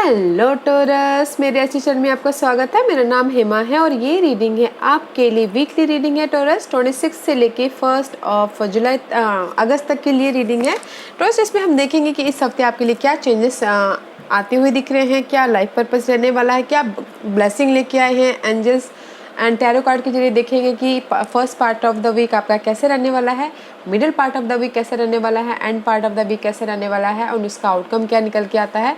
Hello torus, मेरे अच्छी channel में आपका स्वागत है। मेरा नाम हेमा है और ये रीडिंग है आपके लिए वीकली रीडिंग है टोरस। 26 से लेके 1 जुलाई अगस्त तक के लिए रीडिंग है टोरस। इसमें हम देखेंगे कि इस हफ्ते आपके लिए क्या चेंजेस आते हुए दिख रहे हैं, क्या लाइफ पर्पस रहने वाला है, क्या ब्लेसिंग लेके आए हैं एंजल्स एंड टैरो कार्ड के जरिए। देखेंगे कि first part of the week आपका कैसे रहने वाला है, middle part of the week कैसे रहने वाला है, end part of the week कैसे रहने वाला है और उसका आउटकम क्या निकल के आता है।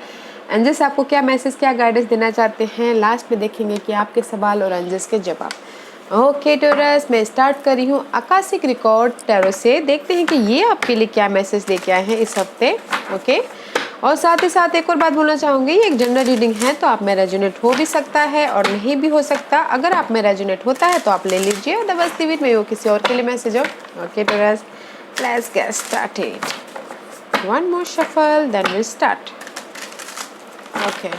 एंजल्स आपको क्या मैसेज, क्या गाइडेंस देना चाहते हैं, लास्ट में देखेंगे कि आपके सवाल और एंजल्स के जवाब। ओके टोरस, मैं स्टार्ट कर रही हूँ आकाशिक रिकॉर्ड टैरो से। देखते हैं कि ये आपके लिए क्या मैसेज लेके आए हैं इस हफ्ते। ओके, और साथ ही साथ एक और बात बोलना चाहूँगी, ये एक जनरल रीडिंग है तो आप में रेजोनेट हो भी सकता है और नहीं भी हो सकता। अगर आप में रेजोनेट होता है तो आप ले लीजिए, अदरवाइज लीव इट में वो किसी और के लिए मैसेज हो। Okay Taurus, let's get started. One more shuffle then we start. Okay.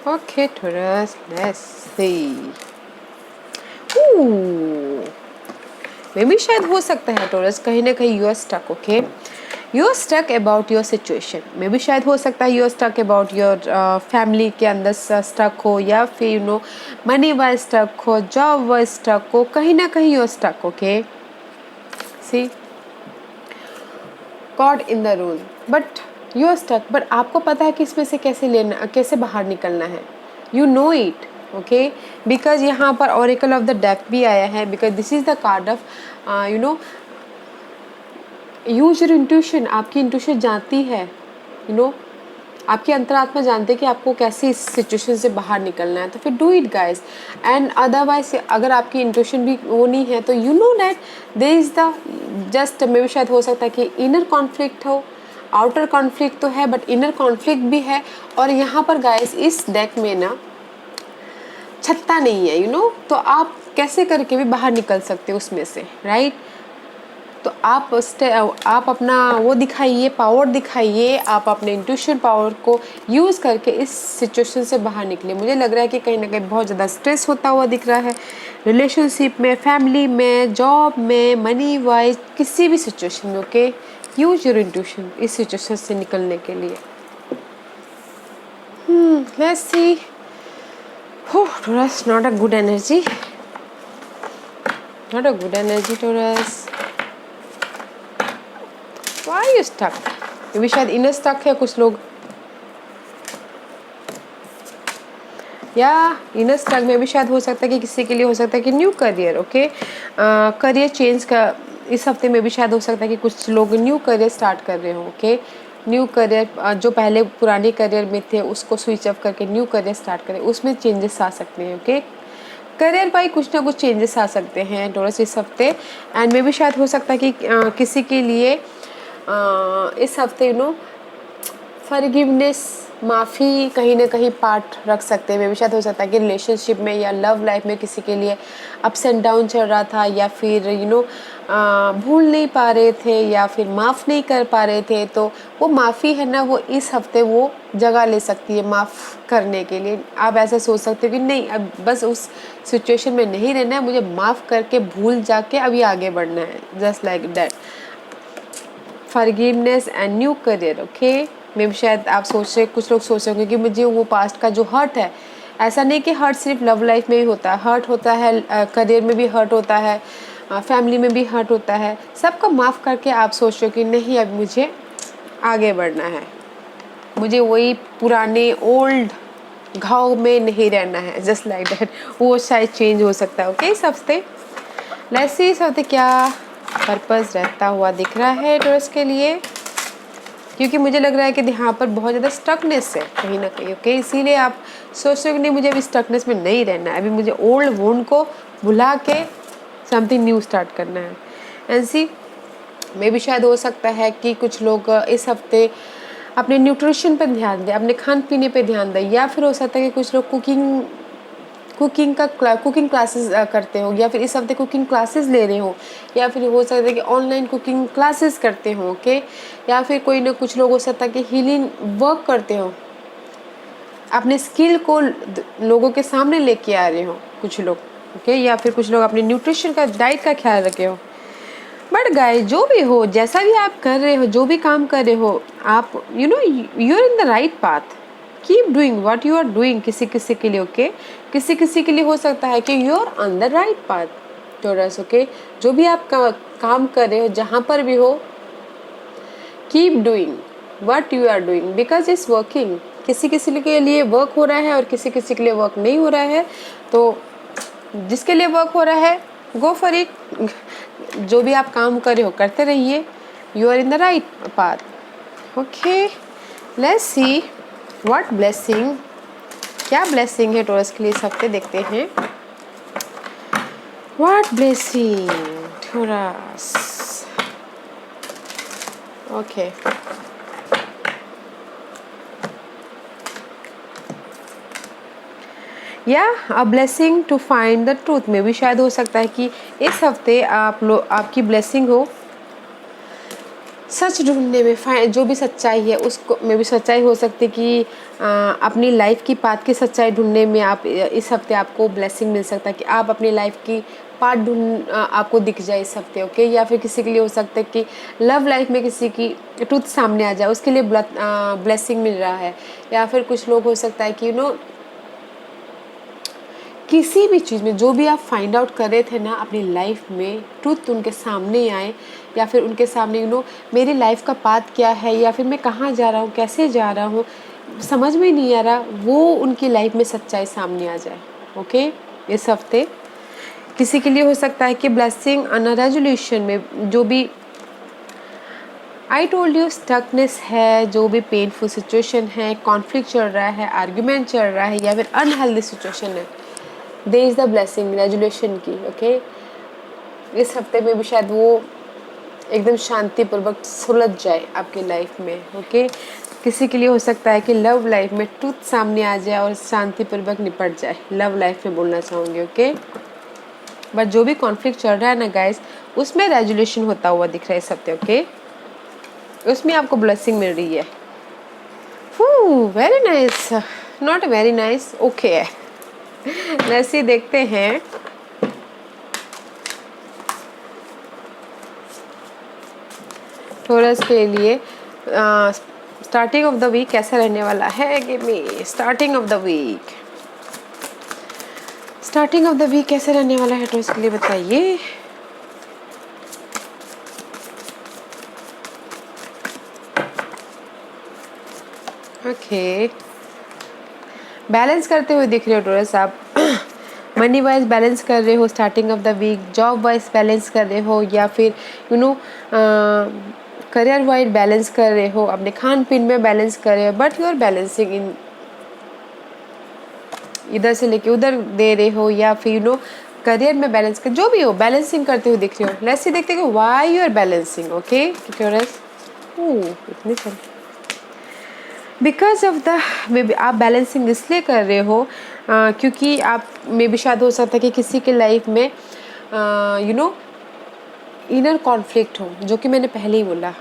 Okay, Taurus, let's see. Maybe शायद हो सकता है टोरस, कहीं ना कहीं you are stuck. Okay, you are stuck about your situation. Maybe शायद हो सकता है you are stuck about your family के अंदर स्टक हो, या फिर you know money wise stuck हो, जॉब वाइज स्टक हो, कहीं ना कहीं you are stuck. Okay, see God in the rule, but you are stuck. बट आपको पता है कि इसमें से कैसे लेना, कैसे बाहर निकलना है। You know it. Okay, because यहाँ पर ऑरेकल ऑफ द डेथ भी आया है, because this is the card of you know use your intuition. आपकी इंट्यूशन जानती है, यू नो आपकी अंतरात्मा जानते हैं कि आपको कैसे इस सिचुएशन से बाहर निकलना है, तो फिर do it guys. And otherwise अगर आपकी इंट्यूशन भी वो नहीं है तो you know that there is the just, maybe शायद हो सकता है कि इनर कॉन्फ्लिक्ट हो। आउटर कॉन्फ्लिक्ट तो है बट इनर कॉन्फ्लिक्ट भी है। और यहाँ पर गाइज इस डेक में ना छत्ता नहीं है, यू नो, तो आप कैसे करके भी बाहर निकल सकते हो उसमें से, राइट। तो आप अपना वो दिखाइए, पावर दिखाइए, आप अपने इंट्यूशन पावर को यूज़ करके इस सिचुएशन से बाहर निकले। मुझे लग रहा है कि कहीं ना कहीं बहुत ज़्यादा स्ट्रेस होता हुआ दिख रहा है, रिलेशनशिप में, फैमिली में, जॉब में, मनी वाइज, किसी भी सिचुएशन में। ओके, यूज योर इंट्यूशन इस सिचुएशन से निकलने के लिए। Let's see. Taurus, not a good energy, not a good energy Taurus. Why are you stuck? ये भी शायद इनर स्टक है कुछ लोग, या इनर स्टक में भी शायद हो सकता है कि किसी के लिए हो सकता है कि new career. Okay, career change का इस हफ्ते में भी शायद हो सकता है कि कुछ लोग न्यू करियर स्टार्ट कर रहे हो। ओके, न्यू करियर, जो पहले पुराने करियर में थे उसको स्विच अप करके न्यू करियर स्टार्ट करें, उसमें चेंजेस आ सकते हैं। ओके, करियर पर कुछ ना कुछ चेंजेस आ सकते हैं टोरस इस हफ्ते। एंड में भी शायद हो सकता है कि किसी के लिए इस हफ्ते यू नो फॉरगिवनेस, माफ़ी कहीं ना कहीं पार्ट रख सकते हैं। मे भी शायद हो सकता है कि रिलेशनशिप में या लव लाइफ में किसी के लिए अप्स एंड डाउन चल रहा था, या फिर यू नो भूल नहीं पा रहे थे, या फिर माफ़ नहीं कर पा रहे थे, तो वो माफ़ी है ना, वो इस हफ्ते वो जगह ले सकती है माफ़ करने के लिए। आप ऐसा सोच सकते हो कि नहीं, अब बस उस सिचुएशन में नहीं रहना है, मुझे माफ़ करके भूल जाके अभी आगे बढ़ना है, just like that. Forgiveness and new career. Okay, maybe शायद आप सोच रहे, कुछ लोग सोच रहे होंगे कि मुझे वो पास्ट का जो हर्ट है, ऐसा नहीं कि हर्ट सिर्फ लव लाइफ में ही होता है, हर्ट होता है करियर में भी हर्ट होता है, फैमिली में भी हर्ट होता है। सबको माफ़ करके आप सोच रहे हो कि नहीं, अब मुझे आगे बढ़ना है, मुझे वही पुराने ओल्ड घाव में नहीं रहना है, जस्ट लाइक दैट। वो शायद चेंज हो सकता है। ओके, इस हफ्ते लेट्स सी इस हफ्ते क्या पर्पस रहता हुआ दिख रहा है टोरस के लिए, क्योंकि मुझे लग रहा है कि यहाँ पर बहुत ज़्यादा स्टकनेस है कहीं ना कहीं। ओके, इसीलिए आप सोच रहे हो कि नहीं, मुझे अभी स्टकनेस में नहीं रहना है, अभी मुझे ओल्ड वोंड को भुला के समथिंग न्यू स्टार्ट करना है। एंड सी मे भी शायद हो सकता है कि कुछ लोग इस हफ्ते अपने न्यूट्रिशन पर ध्यान दें, अपने खान पीने पर ध्यान दें, या फिर हो सकता है कि कुछ लोग कुकिंग क्लासेस करते हो, या फिर इस हफ्ते कुकिंग क्लासेस ले रहे हो, या फिर हो सकता है कि ऑनलाइन कुकिंग क्लासेस करते हो। ओके, या फिर कोई ना कुछ लोग हो सकता है कि हीलिंग वर्क करते हो, अपने स्किल को लोगों के सामने लेके आ रहे हो कुछ लोग। ओके, या फिर कुछ लोग अपने न्यूट्रिशन का, डाइट का ख्याल रखे हो। बट गाइस, जो भी हो, जैसा भी आप कर रहे हो, जो भी काम कर रहे हो, आप you know you are in the right path. Keep doing what you are doing. किसी किसी के लिए ओके, किसी किसी के लिए हो सकता है कि you are on the right path. Taurus okay, जो भी आप काम कर रहे हो, जहाँ पर भी हो, keep doing what you are doing because it's working. किसी किसी के लिए वर्क हो रहा है और किसी किसी के लिए वर्क नहीं हो रहा है, तो जिसके लिए वर्क हो रहा है, गो फॉर इट। जो भी आप काम कर रहे हो, करते रहिए। You are in the right path. Okay, let's see what blessing, क्या ब्लेसिंग है टॉरस के लिए इस हफ्ते, देखते हैं। What blessing Taurus. ओके, या a blessing to find the truth में भी शायद हो सकता है कि इस हफ्ते आपकी ब्लेसिंग हो सच ढूंढने में। जो भी सच्चाई है उसको में भी सच्चाई हो सकती है कि अपनी लाइफ की पाथ की सच्चाई ढूंढने में आप इस हफ्ते आपको ब्लेसिंग मिल सकता है कि आप अपनी लाइफ की पार्ट आपको दिख जाए इस हफ्ते। ओके, या फिर किसी के लिए हो सकता है कि लव लाइफ में किसी की ट्रूथ सामने आ जाए, उसके लिए ब्लेसिंग मिल रहा है। या फिर कुछ लोग हो सकता है कि किसी भी चीज़ में जो भी आप फाइंड आउट कर रहे थे ना अपनी लाइफ में, ट्रूथ उनके सामने आए, या फिर उनके सामने मेरी लाइफ का पाथ क्या है, या फिर मैं कहाँ जा रहा हूँ, कैसे जा रहा हूँ, समझ में नहीं आ रहा, वो उनकी लाइफ में सच्चाई सामने आ जाए। ओके, इस हफ्ते किसी के लिए हो सकता है कि ब्लेसिंग ऑन अ रेजोल्यूशन में, जो भी आई टोल्ड यू स्टकनेस है, जो भी पेनफुल सिचुएशन है, कॉन्फ्लिक्ट चल रहा है, आर्ग्यूमेंट चल रहा है, या फिर अनहेल्दी सिचुएशन है, there is the blessing resolution की। ओके, इस हफ्ते में भी शायद वो एकदम शांतिपूर्वक सुलझ जाए आपकी लाइफ में। ओके, किसी के लिए हो सकता है कि लव लाइफ में ट्रूथ सामने आ जाए और शांतिपूर्वक निपट जाए, लव लाइफ में बोलना चाहूँगी। ओके, बट जो भी कॉन्फ्लिक्ट चल रहा है ना गाइस, उसमें रेजुलेशन होता हुआ दिख रहा है इस हफ्ते। ओके, उसमें आपको ब्लेसिंग मिल रही है। Very nice, not very nice, okay है। लेट्स देखते हैं टॉरस के लिए स्टार्टिंग ऑफ द वीक कैसा रहने वाला है। Give me starting of the week, starting of the week कैसे रहने वाला है टॉरस के लिए, बताइए। ओके, बैलेंस करते हुए दिख रहे हो टॉरस आप। मनी वाइज बैलेंस कर रहे हो starting of the week, job wise balance कर रहे हो, या फिर करियर वाइज बैलेंस कर रहे हो, अपने खान पीन में बैलेंस कर रहे हो, बट यू आर बैलेंसिंग इन, इधर से लेके उधर दे रहे हो, या फिर करियर में बैलेंस कर, जो भी हो बैलेंसिंग करते हुए दिख रहे हो। लेट्स सी देखते हैं why you are balancing. Okay, Taurus इतनी सारी because of the maybe आप बैलेंसिंग इसलिए कर रहे हो क्योंकि आप मे बी शायद हो सकता है कि किसी के लाइफ में इनर कॉन्फ्लिक्ट हो, जो कि मैंने पहले ही बोला,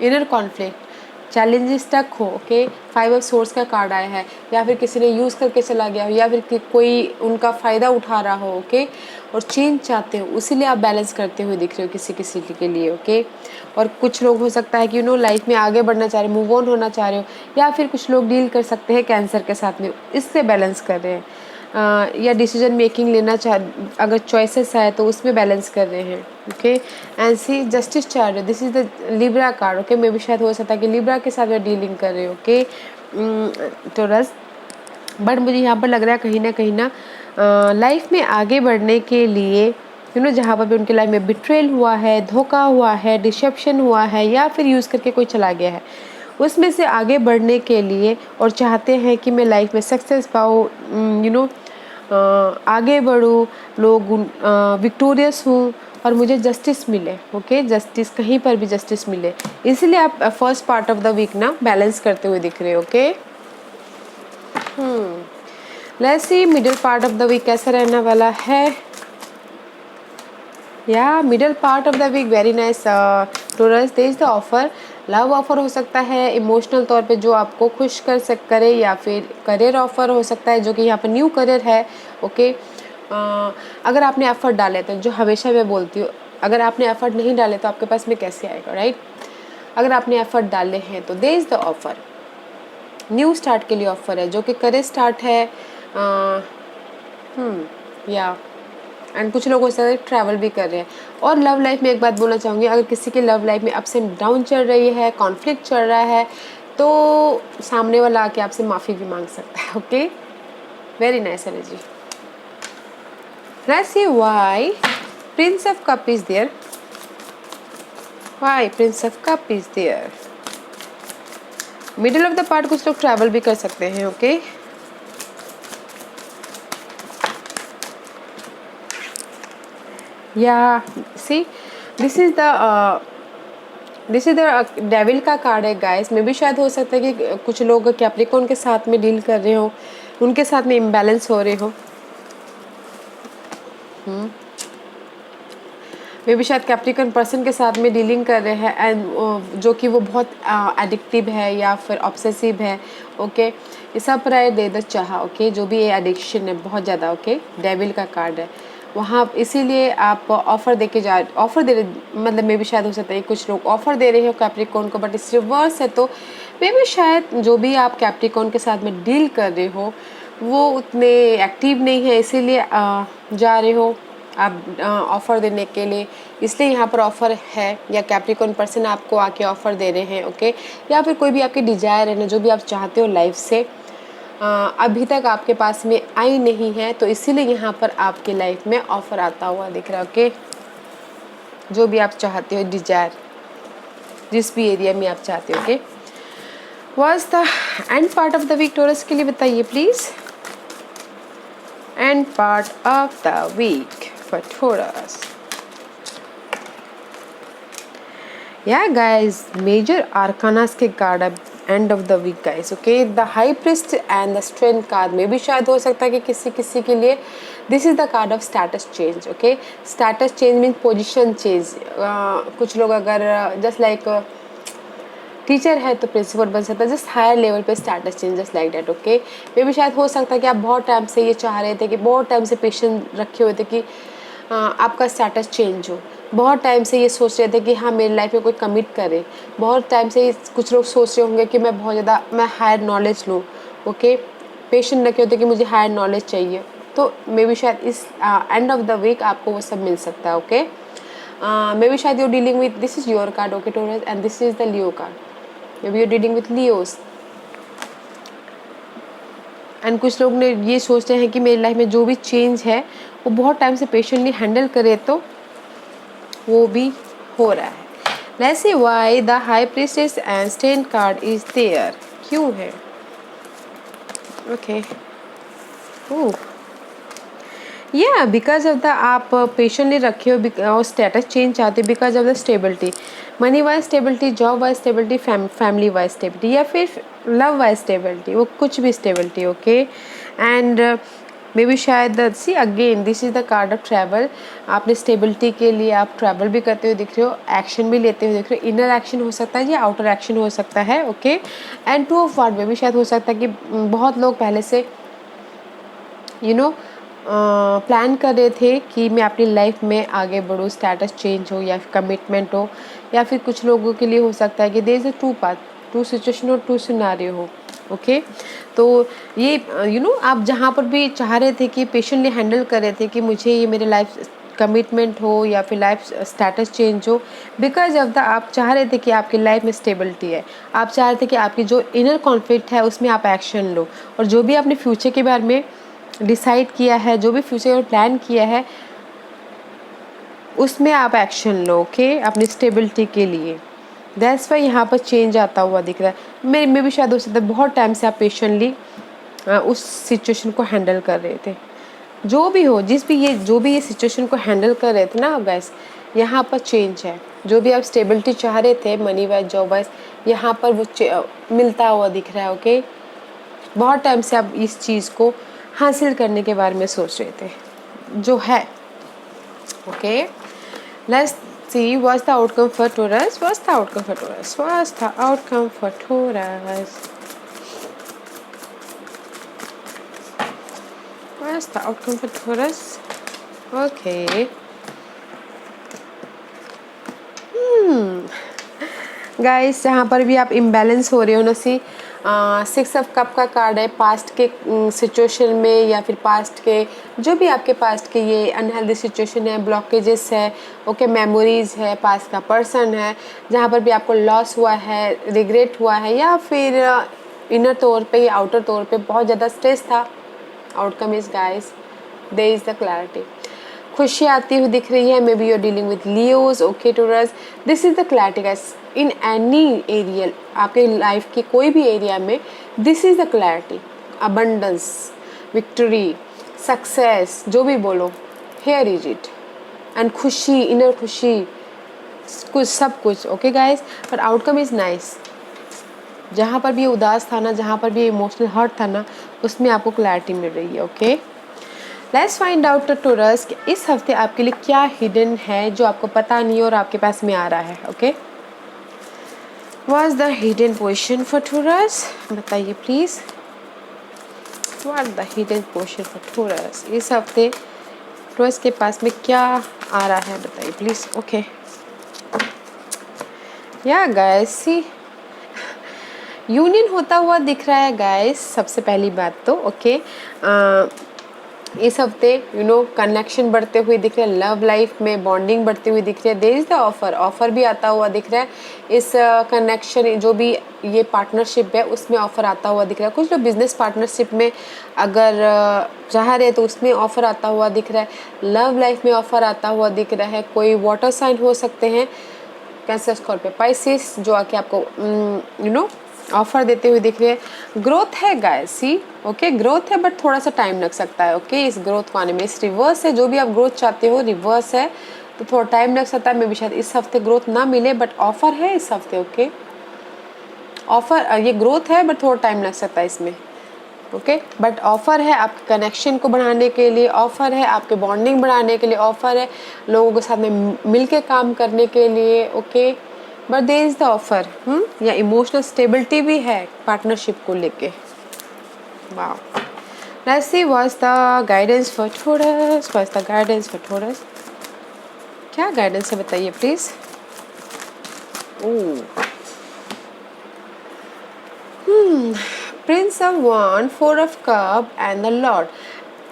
इनर कॉन्फ्लिक्ट, चैलेंजेस तक हो। ओके, 5 ऑफ सोर्स का कार्ड आया है, या फिर किसी ने यूज़ करके चला गया हो, या फिर कोई उनका फ़ायदा उठा रहा हो। ओके, और चेंज चाहते हो, इसीलिए आप बैलेंस करते हुए दिख रहे हो किसी किसी के लिए। ओके, और कुछ लोग हो सकता है कि लाइफ में आगे बढ़ना चाह रहे हो, मूव ऑन होना चाह रहे हो, या फिर कुछ लोग डील कर सकते हैं कैंसर के साथ में, इससे बैलेंस कर रहे हैं। या डिसीजन मेकिंग लेना चाह, अगर चॉइसेस है तो उसमें बैलेंस कर रहे हैं। ओके, एंड सी जस्टिस चाह रहे, this is the Libra card. Okay, maybe शायद हो सकता है कि लिब्रा के साथ में डीलिंग कर रहे हो। ओके, टॉरस, बट मुझे यहाँ पर लग रहा है कहीं ना लाइफ में आगे बढ़ने के लिए जहाँ पर भी उनकी लाइफ में बिट्रेल हुआ है, धोखा हुआ है, डिसेप्शन हुआ है, या फिर यूज़ करके कोई चला गया है, उसमें से आगे बढ़ने के लिए और चाहते हैं कि मैं लाइफ में सक्सेस पाऊँ, आगे बढ़ूँ, लोग विक्टोरियस हूँ और मुझे जस्टिस मिले। ओके, जस्टिस, कहीं पर भी जस्टिस मिले, इसलिए आप first part of the week ना बैलेंस करते हुए दिख रहे हो। Okay, let's see middle part of the week कैसा रहने वाला है। या middle part of the week very nice Taurus, there is the offer, love offer हो सकता है इमोशनल तौर पे जो आपको खुश करे, या फिर करियर ऑफर हो सकता है जो कि यहाँ पर न्यू करियर है। ओके, अगर आपने एफर्ट डाले तो, जो हमेशा मैं बोलती हूँ, अगर आपने एफर्ट नहीं डाले तो आपके पास में कैसे आएगा, राइट? अगर आपने एफर्ट डाले हैं तो there is the offer, new start के लिए ऑफर है, जो कि करेज स्टार्ट है। या एंड कुछ लोग उससे ट्रैवल भी कर रहे हैं। और लव लाइफ में एक बात बोलना चाहूँगी, अगर किसी की लव लाइफ में अप्स एंड डाउन चल रही है, कॉन्फ्लिक्ट चल रहा है, तो सामने वाला आके आपसे माफ़ी भी मांग सकता है। Okay, very nice energy. Let's see why prince of cup is there, why prince of cup is there. Middle of the part कुछ लोग ट्रैवल भी कर सकते हैं। ओके, या see this is the devil का कार्ड है गाइस। में भी शायद हो सकता है कि कुछ लोग कैप्रिकॉर्न के साथ में डील कर रहे हो, उनके साथ में इम्बैलेंस हो रहे हो। मे भी शायद कैप्रिकॉर्न पर्सन के साथ में डीलिंग कर रहे हैं, एंड जो कि वो बहुत एडिक्टिव है या फिर ऑब्सेसिव है। ओके, ये सब प्राय दे दो चाह। ओके, जो भी ये एडिक्शन है बहुत ज़्यादा। ओके, डेविल का कार्ड है वहाँ, इसीलिए आप ऑफ़र दे के ऑफ़र दे रहे, मतलब मे भी शायद हो सकता है कुछ लोग ऑफ़र दे रहे हो कैप्रिकॉर्न को, बट इस रिवर्स है, तो मे भी शायद जो भी आप कैप्रिकॉर्न के साथ में डील कर रहे हो वो उतने एक्टिव नहीं है, इसीलिए जा रहे हो आप ऑफ़र देने के लिए, इसलिए यहाँ पर ऑफ़र है। या कैप्रिकॉर्न पर्सन आपको आके ऑफ़र दे रहे हैं। ओके, या फिर कोई भी आपकी डिज़ायर है ना, जो भी आप चाहते हो लाइफ से, अभी तक आपके पास में आई नहीं है, तो इसीलिए यहाँ पर आपके लाइफ में ऑफ़र आता हुआ दिख रहा है। ओके, जो भी आप चाहते हो, डिज़ायर जिस भी एरिया में आप चाहते हो। Okay, what's the end part of the week Taurus के लिए बताइए please. End part of the week for Taurus. या गाइज, मेजर आर्कानास के कार्ड अब end of the week guys. Okay, the high priest and the strength card में भी शायद हो सकता है कि किसी के लिए this is the card of status change. Okay, status change mean position change. कुछ लोग अगर जस्ट लाइक टीचर है तो प्रिंसिपल बन सकता है, जस्ट हायर लेवल पे status change, just like that. Okay, maybe शायद हो सकता है कि आप बहुत टाइम से ये चाह रहे थे, कि बहुत टाइम से पेशेंस रखे हुए थे कि आपका स्टेटस चेंज हो, बहुत टाइम से ये सोच रहे थे कि हाँ मेरी लाइफ में कोई कमिट करे, बहुत टाइम से कुछ लोग सोच रहे होंगे कि मैं बहुत ज़्यादा मैं हायर नॉलेज लूँ। ओके, पेशेंट रखे होते कि मुझे हायर नॉलेज चाहिए, तो मे बी शायद इस एंड ऑफ द वीक आपको वो सब मिल सकता है। ओके, मे बी शायद you dealing with, this is your card. Okay taurus, and this is the Leo card. May be you dealing with Leos, and कुछ लोग ने ये सोचते हैं कि मेरी लाइफ में जो भी चेंज है वो बहुत टाइम से पेशेंटली हैंडल करे, तो वो भी हो रहा है। Let's see why the high priestess and stain card is there, क्यों है। ओके, या बिकॉज ऑफ द आप पेशेंटली रखे हो और स्टेटस चेंज चाहते हो, because of the stability, money wise stability, job wise stability, family wise stability, या फिर लव वाइज स्टेबिलिटी, वो कुछ भी stability. Okay, and maybe शायद see again this is the card of travel. आपने stability के लिए आप ट्रैवल भी करते हुए दिख रहे हो, एक्शन भी लेते हुए दिख रहे हो, इनर एक्शन हो सकता है या आउटर एक्शन हो सकता है। Okay, and two of ward में भी शायद हो सकता है कि बहुत लोग पहले से प्लान कर रहे थे कि मैं अपनी लाइफ में आगे बढ़ूँ, स्टेटस चेंज हो या कमिटमेंट हो, या फिर कुछ लोगों के लिए हो सकता है कि there is a two path, two situation और टू सिनेरियो हो। ओके, तो ये आप जहाँ पर भी चाह रहे थे कि पेशेंटली हैंडल कर रहे थे कि मुझे ये मेरे लाइफ कमिटमेंट हो या फिर लाइफ स्टेटस चेंज हो, बिकॉज ऑफ द आप चाह रहे थे कि आपकी लाइफ में स्टेबिलिटी है, आप चाह रहे थे कि आपकी जो इनर कॉन्फ्लिक्ट है उसमें आप एक्शन लो, और जो भी आपने फ्यूचर के बारे में डिसाइड किया है, जो भी फ्यूचर में प्लान किया है उसमें आप एक्शन लो। ओके, अपनी स्टेबिलिटी के लिए, दैट्स वाई यहाँ पर चेंज आता हुआ दिख रहा है। मेरे में भी शायद हो सकता है बहुत टाइम से आप पेशेंटली उस सिचुएशन को हैंडल कर रहे थे, जो भी हो, जो भी ये सिचुएशन को हैंडल कर रहे थे ना गैस, यहाँ पर चेंज है। जो भी आप स्टेबिलिटी चाह रहे थे मनी वाइज, जॉब वाइज, यहाँ पर वो मिलता हुआ दिख रहा है। ओके, बहुत टाइम से आप इस चीज़ को हासिल करने के बारे में सोच रहे थे, जो है। Okay, let's see what's the outcome for Taurus. What's the outcome for Taurus? What's the outcome for Taurus? What's What's the outcome for Taurus? Okay. Guys जहाँ पर भी आप इम्बैलेंस हो रहे हो ना, सी 6 ऑफ कप का कार्ड है। पास्ट के सिचुएशन में या फिर पास्ट के जो भी आपके पास्ट के ये अनहेल्दी सिचुएशन है, ब्लॉकेजेस है, ओके, मेमोरीज है, पास्ट का पर्सन है, जहाँ पर भी आपको लॉस हुआ है, रिग्रेट हुआ है, या फिर इनर तौर पे या आउटर तौर पे बहुत ज़्यादा स्ट्रेस था। Outcome is guys, there is the clarity. खुशी आती हुई दिख रही है। Maybe you are dealing with Leos, okay Taurus, this is the clarity guys in any area, आपके लाइफ के कोई भी एरिया में this is the clarity, abundance, victory, success, जो भी बोलो, हेयर इज इट, एंड खुशी, इनर खुशी, कुछ सब कुछ, okay guys. But outcome is nice. जहाँ पर भी उदास था ना, जहाँ पर भी इमोशनल हर्ट था ना, उसमें आपको क्लैरिटी मिल रही है, okay. Let's find out Taurus कि इस हफ्ते आपके लिए क्या हिडन है जो आपको पता नहीं और आपके पास में आ रहा है, okay. What is the hidden position for Taurus, बताइए please. What is the hidden position for Taurus, इस हफ्ते टोरस के पास में क्या आ रहा है, बताइए प्लीज, ओके। या गाइस, सी यूनियन होता हुआ दिख रहा है गाइस, सबसे पहली बात तो, ओके। इस हफ्ते कनेक्शन बढ़ते हुए दिख रहे हैं, लव लाइफ में बॉन्डिंग बढ़ती हुई दिख रही है। देयर इज द ऑफर भी आता हुआ दिख रहा है। इस कनेक्शन जो भी ये पार्टनरशिप है उसमें ऑफर आता हुआ दिख रहा है। कुछ लोग बिजनेस पार्टनरशिप में अगर चाह रहे तो उसमें ऑफर आता हुआ दिख रहा है। लव लाइफ में ऑफर आता हुआ दिख रहा है। कोई वाटर साइन हो सकते हैं, कैंसर, स्कॉर्पियो, पाइसिस, जो आके आपको ऑफर देते हुए दिख रही है। ग्रोथ है गाइस, सी, ओके, ग्रोथ है, बट थोड़ा सा टाइम लग सकता है, ओके। इस ग्रोथ को आने में, इस रिवर्स है, जो भी आप ग्रोथ चाहते हो रिवर्स है, तो थोड़ा टाइम लग सकता है। मे भी शायद इस हफ्ते ग्रोथ ना मिले, बट ऑफर है इस हफ्ते, ओके। ऑफर, ये ग्रोथ है बट थोड़ा टाइम लग सकता है इसमें, ओके। बट ऑफर है आपके कनेक्शन को बढ़ाने के लिए, ऑफर है आपके बॉन्डिंग बढ़ाने के लिए, ऑफर है लोगों के साथ में मिलके काम करने के लिए, okay. But there is the offer, या इमोशनल स्टेबिलिटी भी है पार्टनरशिप को लेके। Wow, let's see what's the guidance for Taurus, what's the guidance for Taurus, क्या गाइडेंस है बताइए please. Prince of wand, 4 of cup and the lord,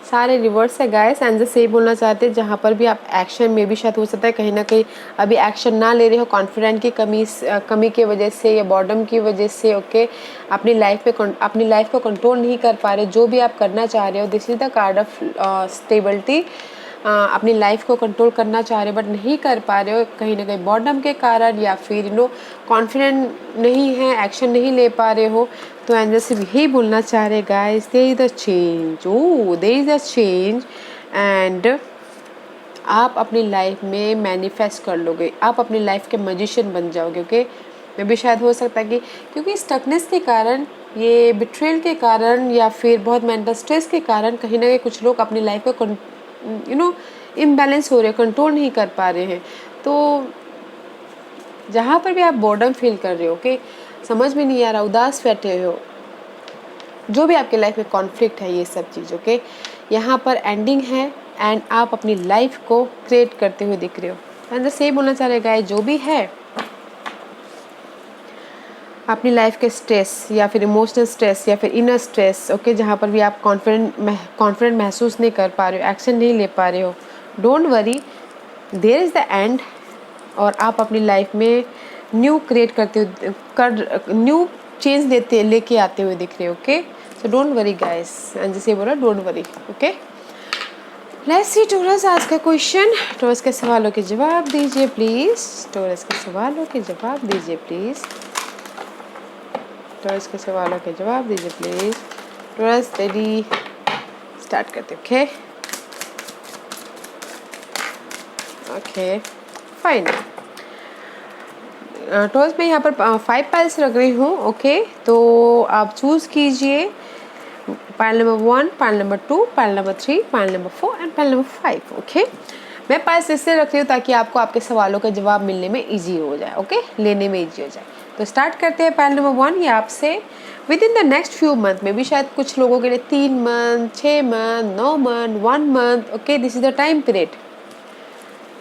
सारे reverse है गाइस। एंड सही बोलना चाहते हैं, जहाँ पर भी आप एक्शन में भी शायद हो सकता है कहीं ना कहीं अभी एक्शन ना ले रहे हो, कॉन्फिडेंट की कमी की वजह से या बॉर्डम की वजह से, ओके। अपनी लाइफ को कंट्रोल नहीं कर पा रहे, जो भी आप करना चाह रहे हो। This is the card of stability. अपनी लाइफ को कंट्रोल करना चाह रहे हो बट नहीं कर पा रहे हो, कहीं ना कहीं बॉर्डम के कारण, या फिर कॉन्फिडेंट नहीं है, एक्शन नहीं ले पा रहे हो। तो एंजल से यही बोलना चाह रहे guys, there is the change, there is the change, and आप अपनी लाइफ में मैनिफेस्ट कर लोगे, आप अपनी लाइफ के मैजिशियन बन जाओगे, ओके। मे भी शायद हो सकता है कि क्योंकि स्टकनेस के कारण, ये बिट्रेल के कारण, या फिर बहुत मेंटल स्ट्रेस के कारण कहीं ना कहीं कुछ लोग अपनी लाइफ को इम्बैलेंस हो रहे, कंट्रोल नहीं कर पा रहे हैं। तो जहाँ पर भी आप बोर्डम फील कर रहे हो, ओके, समझ में नहीं आ रहा, उदास बैठे हो, जो भी आपके लाइफ में कॉन्फ्लिक्ट है, ये सब चीज़, ओके, यहाँ पर एंडिंग है एंड आप अपनी लाइफ को क्रिएट करते हुए दिख रहे हो। अंदर से बोलना चाह रहे गाइस, जो भी है अपनी लाइफ के स्ट्रेस या फिर इमोशनल स्ट्रेस या फिर इनर स्ट्रेस, ओके, जहाँ पर भी आप कॉन्फिडेंट महसूस नहीं कर पा रहे हो, एक्शन नहीं ले पा रहे हो, don't worry, there is the end. और आप अपनी लाइफ में न्यू क्रिएट करते हुए, न्यू चेंज लेके आते हुए दिख रहे हो, okay. So don't worry guys, जैसे बोला don't worry, okay. Let's see Taurus, आज का क्वेश्चन, टोरस के सवालों के जवाब दीजिए प्लीज़, टोरस के सवालों के जवाब दीजिए प्लीज़, टोरस के सवालों के जवाब दीजिए प्लीज़। टोरस रेडी, स्टार्ट करते, ओके। Okay fine. टोरस में यहाँ पर 5 पाइल्स रख रही हूँ, ओके। तो आप चूज़ कीजिए pile number 1, pile number 2, pile number 3, pile number 4 and pile number 5, okay. मैं पाइल्स इसलिए रख रही हूँ ताकि आपको आपके सवालों का जवाब मिलने में ईजी हो जाए, ओके, लेने में ईजी हो जाए। तो स्टार्ट करते हैं पैनल नंबर 1। ये आपसे within the next few month में भी, शायद कुछ लोगों के लिए 3 month, 6 month, 9 month, 1 month, okay, this is the time period.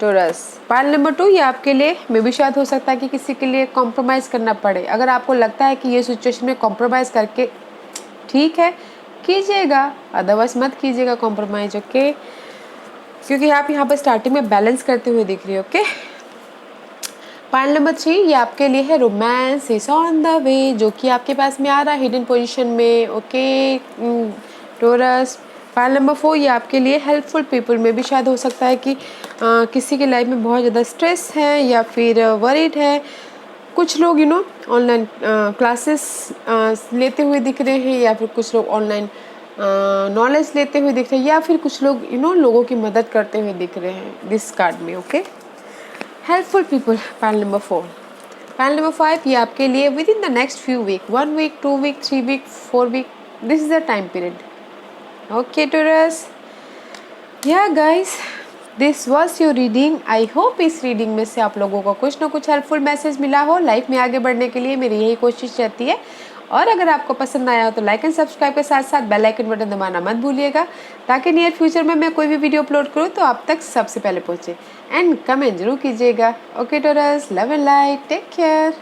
Taurus panel number 2, ये आपके लिए मे भी शायद हो सकता है कि किसी के लिए कॉम्प्रोमाइज़ करना पड़े। अगर आपको लगता है कि ये सिचुएशन में कॉम्प्रोमाइज़ करके ठीक है कीजिएगा, अदरवाइज मत कीजिएगा कॉम्प्रोमाइज़, ओके, क्योंकि आप यहाँ पर स्टार्टिंग में बैलेंस करते हुए दिख रही है, ओके। पैनल नंबर 3, ये आपके लिए है romance is on the way, जो कि आपके पास में आ रहा है हिडन पोजीशन में, ओके टोरस। पैनल नंबर 4, ये आपके लिए हेल्पफुल पीपल में भी शायद हो सकता है कि किसी की लाइफ में बहुत ज़्यादा स्ट्रेस है या फिर वरीड है। कुछ लोग ऑनलाइन क्लासेस लेते हुए दिख रहे हैं, या फिर कुछ लोग ऑनलाइन नॉलेज लेते हुए दिख रहे हैं, या फिर कुछ लोग लोगों की मदद करते हुए दिख रहे हैं दिस कार्ड में, okay. Helpful people panel number 4। Panel number 5, ये आपके लिए within the next few week, 1 week, 2 week, 3 week, 4 week, this is the time period, okay Taurus. या guys, this was your reading. I hope इस reading में से आप लोगों को कुछ ना कुछ हेल्पफुल मैसेज मिला हो। लाइफ में आगे बढ़ने के लिए मेरी यही कोशिश रहती है। और अगर आपको पसंद आया हो तो लाइक एंड सब्सक्राइब के साथ साथ बेल आइकन बटन दबाना मत भूलिएगा, ताकि नियर फ्यूचर में मैं कोई भी वीडियो अपलोड करूँ तो आप तक सबसे पहले पहुँचे। एंड कमेंट जरूर कीजिएगा। Okay Taurus, love and light, take care.